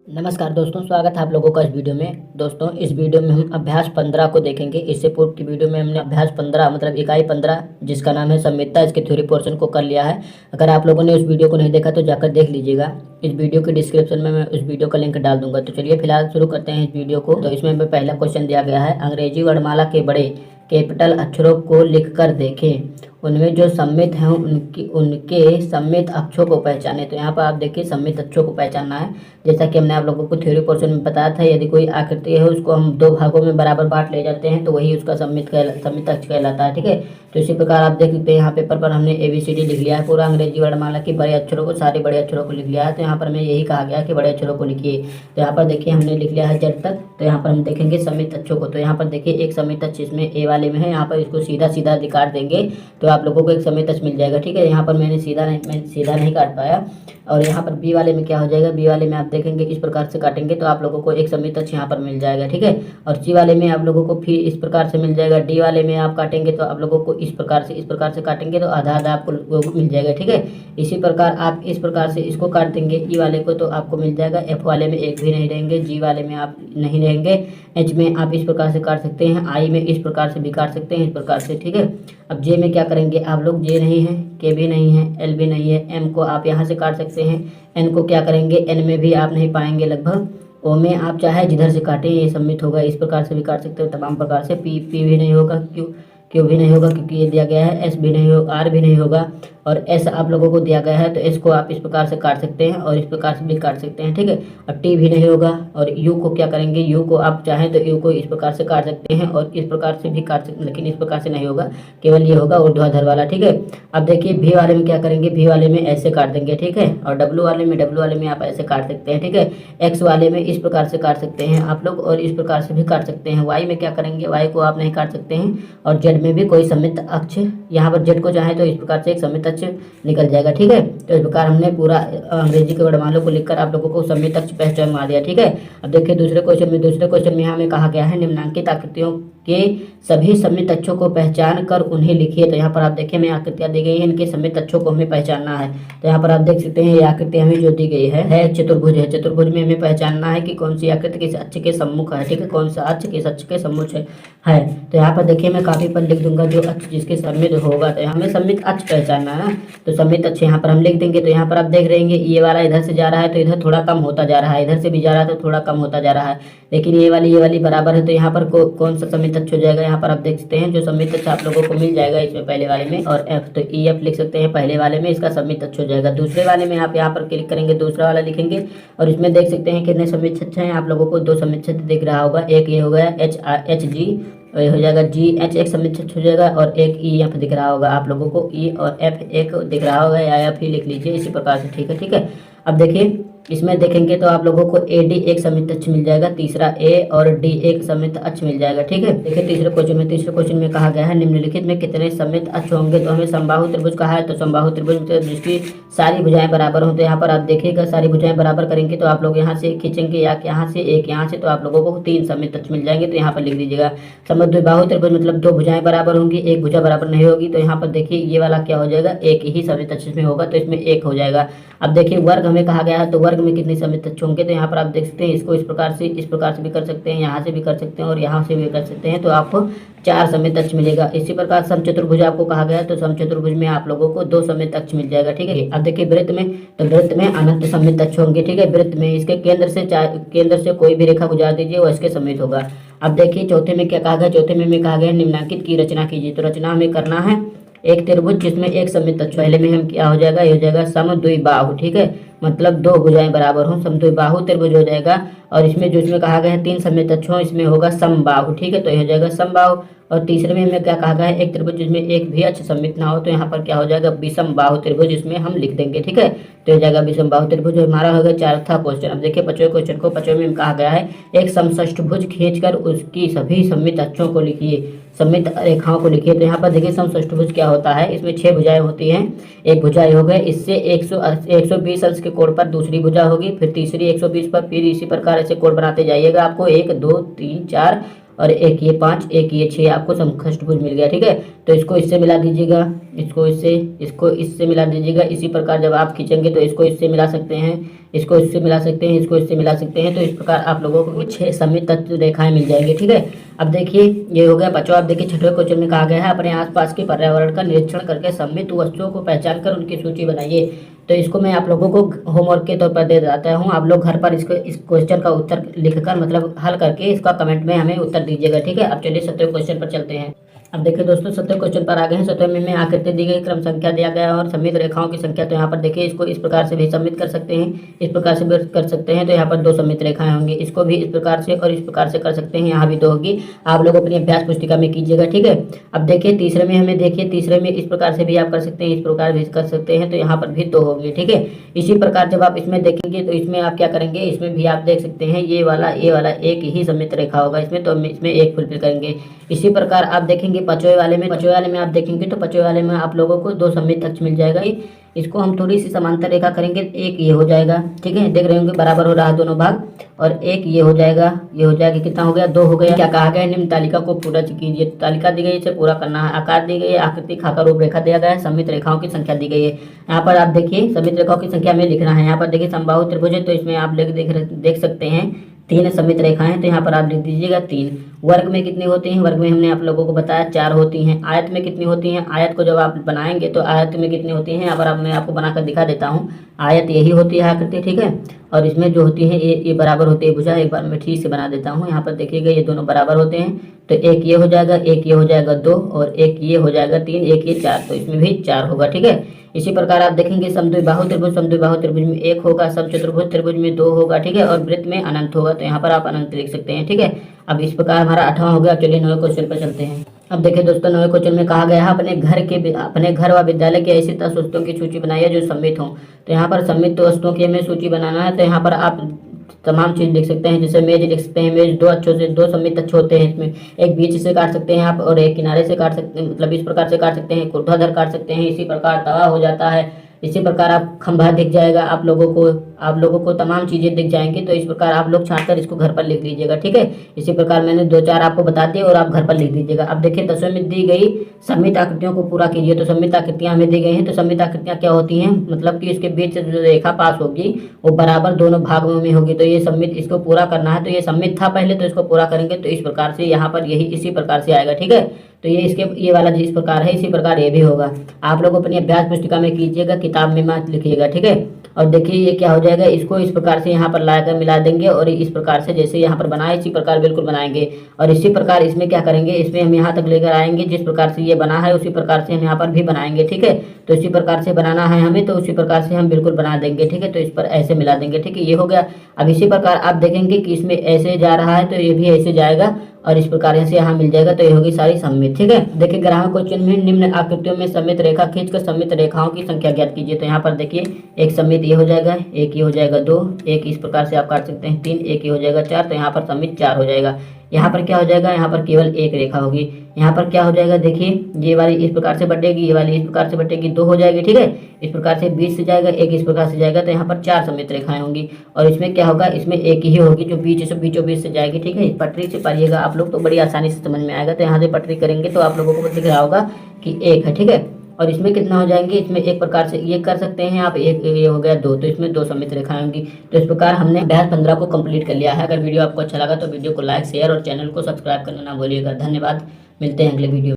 नमस्कार दोस्तों, स्वागत है आप लोगों का इस वीडियो में। दोस्तों, इस वीडियो में हम अभ्यास 15 को देखेंगे। इससे पूर्व की वीडियो में हमने अभ्यास 15 मतलब इकाई 15 जिसका नाम है संमितता, इसके थ्योरी पोर्शन को कर लिया है। अगर आप लोगों ने उस वीडियो को नहीं देखा तो जाकर देख लीजिएगा। इस वीडियो के डिस्क्रिप्शन में मैं उस वीडियो का लिंक डाल दूंगा। तो चलिए फिलहाल शुरू करते हैं इस वीडियो को। तो इसमें हमें पहला क्वेश्चन दिया गया है, अंग्रेजी वर्णमाला के बड़े कैपिटल अक्षरों को लिख कर देखें, उनमें जो सम्मित हैं उनके सम्मित अक्षरों को पहचाने। तो यहाँ पर आप देखिए सम्मित अक्षरों को पहचानना है। जैसा कि हमने आप लोगों को थ्योरी पोर्शन में बताया था, यदि कोई आकृति है उसको हम दो भागों में बराबर बांट ले जाते हैं तो वही उसका सम्मित अक्ष कहलाता है। ठीक है, तो इसी प्रकार आप देख सकते हैं यहाँ पेपर पर हमने ABCD लिख लिया है, पूरा अंग्रेजी वर्णमाला के बड़े अक्षरों को, सारे बड़े अक्षरों को लिख लिया है। तो यहाँ पर हमें यही कहा गया कि बड़े अक्षरों को लिखिए। तो यहाँ पर देखिए हमने लिख लिया है Z तक। तो यहाँ पर हम देखेंगे सम्मित अक्षरों को। तो यहाँ पर देखिए एक सम्मित अक्ष इसमें A वाले में है, यहाँ पर इसको सीधा सीधा काट देंगे तो आप लोगों को एक सम्मित अक्ष मिल जाएगा। ठीक है, यहाँ पर मैंने सीधा नहीं काट पाया। और यहाँ पर B वाले में क्या हो जाएगा, B वाले में आप देखेंगे इस प्रकार से काटेंगे तो आप लोगों को एक सम्मित अक्ष यहाँ पर मिल जाएगा। ठीक है, और C वाले में आप लोगों को फिर इस प्रकार से मिल जाएगा। D वाले में आप काटेंगे तो आप लोगों को इस प्रकार से काटेंगे तो आधा आधा आपको मिल जाएगा। ठीक है, इसी प्रकार आप इस प्रकार से इसको काट देंगे E वाले को तो आपको मिल जाएगा। F वाले में एक भी नहीं रहेंगे, G वाले में आप नहीं रहेंगे, H में आप इस प्रकार से काट सकते हैं, I में इस प्रकार से भी काट सकते हैं, इस प्रकार से। ठीक है, अब J में क्या करेंगे आप लोग, J नहीं है, K भी नहीं है, L भी नहीं है, M को आप यहाँ से काट सकते हैं, N को क्या करेंगे, N में भी आप नहीं पाएंगे लगभग। O में आप चाहे जिधर से काटें ये सम्मित होगा, इस प्रकार से भी काट सकते हो तमाम प्रकार से। P भी नहीं होगा, Q भी नहीं होगा क्योंकि ये दिया गया है, S भी नहीं होगा, R भी नहीं होगा, और S आप लोगों को दिया गया है तो S को आप इस प्रकार से काट सकते हैं और इस प्रकार से भी काट सकते हैं। ठीक है, और T भी नहीं होगा। और U को क्या करेंगे, U को आप चाहें तो U को इस प्रकार से काट सकते हैं और इस प्रकार से भी काट सकते हैं, लेकिन इस प्रकार से नहीं होगा, केवल ये होगा ऊर्ध्वाधर वाला। ठीक है, अब देखिए V वाले में क्या करेंगे, V वाले में ऐसे काट देंगे। ठीक है, और W वाले में आप ऐसे काट सकते हैं। ठीक है, X वाले में इस प्रकार से काट सकते हैं आप लोग और इस प्रकार से भी काट सकते हैं। Y में क्या करेंगे, Y को आप नहीं काट सकते हैं, और Z में भी कोई सम्मित अक्ष, यहाँ पर Z को चाहे तो इस प्रकार से एक सम्मित अक्ष निकल जाएगा। ठीक है, तो इस प्रकार हमने पूरा अंग्रेजी के वर्णमालों को लिखकर आप लोगों को सम्मित अक्ष पहचान दिया। ठीक है, अब देखिए दूसरे क्वेश्चन में हमें कहा गया है, निम्नांकित आकृतियों के सभी सम्मित अक्षों को पहचान कर उन्हें लिखिए। तो यहाँ पर आप देखिए हमें आकृतियाँ दी गई हैं, इनके सम्मित अक्षों को हमें पहचानना है। तो यहाँ पर आप देख सकते हैं ये आकृति हमें जो दी गई है चतुर्भुज है। चतुर्भुज में हमें पहचानना है कि कौन सी आकृति किस अक्ष के सम्मुख है। ठीक है, कौन सा अक्ष किस अक्ष के सम्मुख है। तो यहाँ पर देखिए मैं काफी पर लिख दूंगा जो अक्ष जिसके सम्मित होगा, तो हमें सम्मित अक्ष पहचानना है। तो सम्मित अक्ष यहाँ पर हम लिख देंगे। तो यहाँ पर आप देख रहे हैं ये वाला इधर से जा रहा है तो इधर थोड़ा कम होता जा रहा है, इधर से भी जा रहा है तो थोड़ा कम होता जा रहा है, लेकिन ये वाली बराबर है। तो यहाँ पर कौन सा सम्मित अक्ष हो जाएगा, यहाँ पर आप देख सकते हैं जो सम्मित अक्ष आप लोगों को मिल जाएगा इसमें पहले वाले में, और F, तो EF लिख सकते हैं पहले वाले में, इसका सम्मित अक्ष हो जाएगा। दूसरे वाले में आप यहाँ पर क्लिक करेंगे, दूसरा वाला लिखेंगे और इसमें देख सकते हैं कितने सम्मित अक्ष हैं। आप लोगों को दो सम्मित अक्ष दिख रहा होगा, एक ये हो गया HG हो जाएगा, GH एक सम्मित अक्ष हो जाएगा, और एक EF दिख रहा होगा आप लोगों को, E और F एक दिख रहा होगा, या F ही लिख लीजिए इसी प्रकार से। ठीक है, अब देखिए इसमें देखेंगे तो आप लोगों को AD एक सम्मित अक्ष मिल जाएगा, तीसरा A और D एक सम्मित अक्ष मिल जाएगा। ठीक है, देखिए तीसरे क्वेश्चन में कहा गया है, निम्नलिखित में कितने सम्मित अक्ष होंगे। तो हमें समबाहु त्रिभुज कहा है, तो समबाहु त्रिभुज में जिसकी सारी भुजाएं बराबर हो, तो यहाँ पर आप देखिएगा सारी भुजाएं बराबर करेंगे तो आप लोग यहाँ से खींचेंगे, या यहाँ से एक यहाँ से, तो आप लोगों को 3 सम्मित अक्ष मिल जाएंगे। तो यहाँ पर लिख दीजिएगा समद्विबाहु त्रिभुज मतलब 2 भुजाएं बराबर होंगी, एक भुजा बराबर नहीं होगी। तो यहाँ पर देखिए ये वाला क्या हो जाएगा, एक ही सम्मित अक्ष में होगा तो इसमें 1 हो जाएगा। अब देखिए वर्ग हमें कहा गया है, तो वर्ग में कितने सम्मित अक्ष होंगे। तो यहाँ पर आप देख सकते हैं इसको इस प्रकार से भी कर सकते हैं, यहाँ से भी कर सकते हैं और यहाँ से भी कर सकते हैं, तो आपको 4 सम्मित अक्ष मिलेगा। इसी प्रकार समचतुर्भुज आपको कहा गया है, तो समचतुर्भुज में आप लोगों को 2 सम्मित अक्ष मिल जाएगा। ठीक है, अब देखिए वृत्त में अनंत सम्मित अक्ष होंगे। ठीक है, वृत्त में इसके केंद्र से कोई भी रेखा गुजार दीजिए वो इसके सम्मित होगा। अब देखिए चौथे में क्या कहा गया, चौथे में कहा गया निम्नांकित की रचना कीजिए। तो रचना हमें करना है एक त्रिभुज जिसमें एक सम्मित अक्ष, पहले में हम क्या हो जाएगा, ये हो जाएगा समद्विबाहु। ठीक है, मतलब 2 भुजाएं बराबर हो, समद्विबाहु त्रिभुज हो जाएगा। और इसमें कहा गया है 3 सम्मित अक्ष हो, इसमें होगा समबाहु। ठीक है, तो ये हो जाएगा समबाहु। और तीसरे में हमें क्या कहा गया है, एक त्रिभुज जिसमें एक भी अक्ष सम्मित ना हो, तो यहाँ पर क्या हो जाएगा, विषमबाहु त्रिभुज, इसमें हम लिख देंगे। ठीक है, तो ये जाएगा विषमबाहु त्रिभुज। हमारा होगा चौथा क्वेश्चन। अब देखिए पांचवें में कहा गया है, एक समषष्ठभुज खींचकर उसकी सभी सम्मित अक्षों को लिखिए, सम्मित रेखाओं को लिखिए। तो यहाँ पर देखिए समषष्ठभुज क्या होता है, इसमें 6 भुजाएं होती हैं, एक भुजा हो गए, इससे 120 अंश के कोण पर दूसरी भुजा होगी, फिर तीसरी 120 पर, फिर इसी प्रकार ऐसे कोण बनाते जाइएगा। आपको 1 2 3 4 और एक ये 5, एक ये 6 आपको समष्टभुज मिल गया। ठीक है, तो इसको इससे मिला दीजिएगा, इसको इससे मिला दीजिएगा। इसी प्रकार जब आप खींचेंगे तो इसको इससे मिला सकते हैं, इसको इससे मिला सकते हैं, इसको इससे मिला सकते हैं। तो इस प्रकार आप लोगों को 6 सममित तत्व रेखाएं मिल जाएंगी। ठीक है, अब देखिए ये हो गया बच्चों। आप देखिए छठवें क्वेश्चन में कहा गया है अपने आसपास के पर्यावरण का निरीक्षण करके सममित वस्तुओं को पहचान कर उनकी सूची बनाइए। तो इसको मैं आप लोगों को होमवर्क के तौर पर दे देता हूँ। आप लोग घर पर इसको इस क्वेश्चन का उत्तर लिखकर मतलब हल करके इसका कमेंट में हमें उत्तर दीजिएगा। ठीक है, अब चलिए 7वें क्वेश्चन पर चलते हैं। अब देखिए दोस्तों 7वें क्वेश्चन पर आ गए हैं। 7वें में आकृति दी गई, क्रम संख्या दिया गया और सममित रेखाओं की संख्या। तो यहाँ पर देखिए इसको इस प्रकार से भी सममित कर सकते हैं, इस प्रकार से भी कर सकते हैं। तो यहाँ पर 2 सममित रेखाएं होंगी, इसको भी इस प्रकार से और इस प्रकार से कर सकते हैं। यहाँ भी 2 होगी, आप लोग अपनी अभ्यास पुस्तिका में कीजिएगा। ठीक है, अब देखिए तीसरे में हमें देखिए, तीसरे में इस प्रकार से भी आप कर सकते हैं, इस प्रकार भी कर सकते हैं। तो यहाँ पर भी 2 होगी। ठीक है, इसी प्रकार जब आप इसमें देखेंगे तो इसमें आप क्या करेंगे, इसमें भी आप देख सकते हैं ये वाला एक ही सममित रेखा होगा इसमें, तो इसमें एक फुलफिल करेंगे। इसी प्रकार आप देखेंगे पांचवें वाले में आप देखेंगे तो पांचवें वाले में आप लोगों को 2 सममित अक्ष मिल जाएगा। इसको हम थोड़ी सी समांतर रेखा करेंगे, एक ये हो जाएगा। ठीक है, देख रहे होंगे बराबर हो रहा है दोनों भाग, और एक ये हो जाएगा, ये हो जाएगा। कितना हो गया, 2 हो गया। क्या कहा गया, निम्न तालिका को पूरा कीजिए। तालिका दी गई, इसे पूरा करना है। आकार दी गई है, आकृति खाकर रूपरेखा दिया गया है, सममित रेखाओं की संख्या दी गई है। यहाँ पर आप देखिए सममित रेखाओं की संख्या में लिखना है। यहाँ पर देखिए समबाहु त्रिभुज है, तो इसमें आप देख सकते हैं 3 सममित रेखाएं। तो यहाँ पर आप लिख दीजिएगा 3। वर्ग में कितनी होती हैं, वर्ग में हमने आप लोगों को बताया 4 होती हैं। आयत में कितनी होती हैं, आयत को जब आप बनाएंगे तो आयत में कितनी होती हैं, यहाँ पर मैं आपको बनाकर दिखा देता हूँ। आयत यही होती है आकृति। ठीक है, और इसमें जो होती है ये बराबर होती है भुजा। एक बार मैं ठीक से बना देता हूँ। यहाँ पर देखिएगा ये दोनों बराबर होते हैं, तो एक ये हो जाएगा, एक ये हो जाएगा 2, और एक ये हो जाएगा 3, एक ये 4। तो इसमें भी 4 होगा। ठीक है, इसी प्रकार आप देखेंगे समद्विबाहु त्रिभुज में 1 होगा, समचतुर्भुज त्रिभुज में 2 होगा। ठीक है, और वृत्त में अनंत होगा, तो यहाँ पर आप अनंत लिख सकते हैं। ठीक है, अब इस प्रकार हमारा 8वां हो गया। चलिए 9वें क्वेश्चन पर चलते हैं। अब देखिए दोस्तों 9वें क्वेश्चन में कहा गया है अपने घर व विद्यालय की ऐसी 10 वस्तुओं की सूची बनाइए जो सममित हो। तो यहाँ पर सममित वस्तुओं की हमें सूची बनाना है। तो यहाँ पर आप तमाम चीज लिख सकते हैं, जैसे मेज लिख सकते हैं। मेज 2 अच्छों से 2 सममित अच्छे होते हैं। इसमें एक बीच से काट सकते हैं आप, और एक किनारे से काट सकते हैं, मतलब इस प्रकार से काट सकते हैं, ऊर्ध्वाधर काट सकते हैं। इसी प्रकार तवा हो जाता है। इसी प्रकार आप खंभा दिख जाएगा आप लोगों को तमाम चीजें दिख जाएंगी। तो इस प्रकार आप लोग छांट कर इसको घर पर लिख लीजिएगा। ठीक है, इसी प्रकार मैंने 2-4 आपको बता दिए और आप घर पर लिख दीजिएगा। अब देखिए 10वें में दी गई सममित आकृतियों को पूरा कीजिए। तो सममित आकृतियां हमें दी गई हैं। तो सममित आकृतियां क्या होती हैं, मतलब कि इसके बीच से जो रेखा पास होगी वो बराबर दोनों भागों में होगी। तो ये सममित, इसको पूरा करना है। तो ये सममित था पहले, तो इसको पूरा करेंगे तो इस प्रकार से यहाँ पर यही इसी प्रकार से आएगा। ठीक है, तो ये वाला जिस प्रकार है इसी प्रकार ये भी होगा। आप लोग अपनी अभ्यास पुस्तिका में कीजिएगा, किताब में मत लिखिएगा। ठीक है, और देखिए ये क्या हो जाएगा, इसको इस प्रकार से यहाँ पर लाकर मिला देंगे, और इस प्रकार से जैसे यहाँ पर बनाए इसी प्रकार बिल्कुल बनाएंगे। और इसी प्रकार इसमें क्या करेंगे, इसमें हम यहाँ तक लेकर आएंगे, जिस प्रकार से ये बना है उसी प्रकार से हम यहाँ पर भी बनाएंगे। ठीक है, तो इसी प्रकार से बनाना है हमें, तो उसी प्रकार से हम बिल्कुल बना देंगे। ठीक है, तो इस पर ऐसे मिला देंगे। ठीक है, ये हो गया। अब इसी प्रकार आप देखेंगे कि इसमें ऐसे जा रहा है तो ये भी ऐसे जाएगा, और इस प्रकार से यहाँ मिल जाएगा। तो ये होगी सारी सममित। ठीक है, देखिए 11वें क्वेश्चन में निम्न आकृतियों में सममित रेखा खींचकर सममित रेखाओं की संख्या ज्ञात कीजिए। तो यहाँ पर देखिए एक सममित ये हो जाएगा, एक ये हो जाएगा 2, एक इस प्रकार से आप काट सकते हैं 3, एक ये हो जाएगा 4। तो यहाँ पर सममित 4 हो जाएगा। यहाँ पर क्या हो जाएगा, यहाँ पर केवल एक रेखा होगी। यहाँ पर क्या हो जाएगा, देखिए ये वाली इस प्रकार से बटेगी, ये वाली इस प्रकार से बटेगी, 2 हो जाएगी। ठीक है, इस प्रकार से बीच से जाएगा, एक इस प्रकार से जाएगा। तो यहाँ पर 4 सममित रेखाएं होंगी, और इसमें क्या होगा, इसमें एक ही होगी जो बीचों बीच से जाएगी। ठीक है, पटरी से पाइएगा आप लोग तो बड़ी आसानी से समझ में आएगा। तो यहाँ से पटरी करेंगे तो आप लोगों को दिख रहा होगा कि 1 है। ठीक है, और इसमें कितना हो जाएंगे, इसमें एक प्रकार से ये कर सकते हैं आप, एक ये हो गया 2, तो इसमें 2 सममित रेखाएं होंगी। तो इस प्रकार हमने अभ्यास 15 को कंप्लीट कर लिया है। अगर वीडियो आपको अच्छा लगा तो वीडियो को लाइक, शेयर और चैनल को सब्सक्राइब करना ना भूलिएगा। धन्यवाद, मिलते हैं अगले वीडियो।